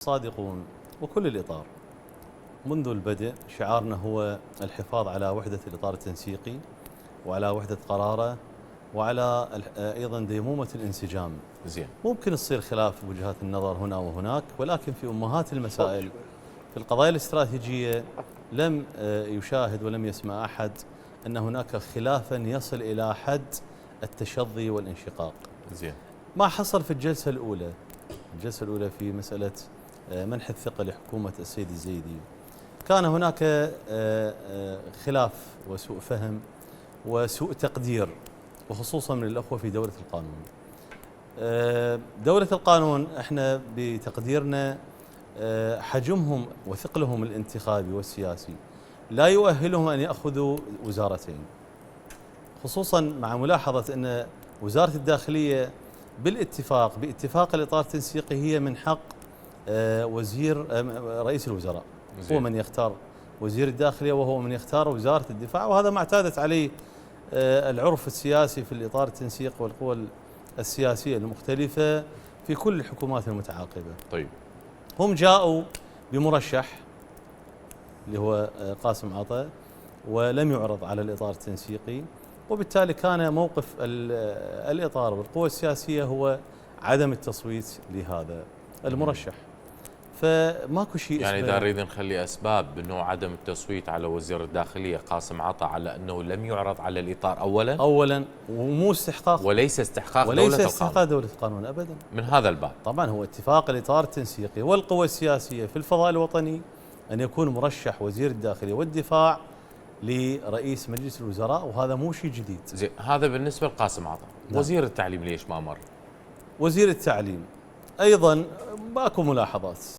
صادقون وكل الإطار. منذ البدء شعارنا هو الحفاظ على وحدة الإطار التنسيقي وعلى وحدة قراره وعلى أيضا ديمومة الانسجام. زين. ممكن تصير خلاف وجهات النظر هنا وهناك، ولكن في أمهات المسائل في القضايا الاستراتيجية لم يشاهد ولم يسمع أحد أن هناك خلافا يصل إلى حد التشظي والانشقاق. زين. ما حصل في الجلسة الأولى في مسألة منح الثقة لحكومة السيد الزيدي. كان هناك خلاف وسوء فهم وسوء تقدير، وخصوصا من الأخوة في دولة القانون. دولة القانون احنا بتقديرنا حجمهم وثقلهم الانتخابي والسياسي لا يؤهلهم أن يأخذوا وزارتين، خصوصا مع ملاحظة أن وزارة الداخلية باتفاق الإطار التنسيقي هي من حق رئيس الوزراء. هو من يختار وزير الداخلية وهو من يختار وزارة الدفاع، وهذا ما اعتادت عليه العرف السياسي في الإطار التنسيق والقوى السياسية المختلفة في كل الحكومات المتعاقبة. طيب، هم جاءوا بمرشح اللي هو قاسم عطا ولم يعرض على الإطار التنسيقي، وبالتالي كان موقف الإطار والقوى السياسية هو عدم التصويت لهذا المرشح. فماكو شيء يعني إذا نريد نخلي أسباب أنه عدم التصويت على وزير الداخلية قاسم عطا على أنه لم يعرض على الإطار أولا ومو استحقاق وليس استحقاق دولة القانون أبدا. من هذا الباب طبعا هو اتفاق الإطار التنسيقي والقوى السياسية في الفضاء الوطني أن يكون مرشح وزير الداخلية والدفاع لرئيس مجلس الوزراء، وهذا مو شيء جديد. زين، هذا بالنسبة لقاسم عطا. نعم. وزير التعليم ليش ما مر؟ وزير التعليم أيضا ماكو ملاحظات.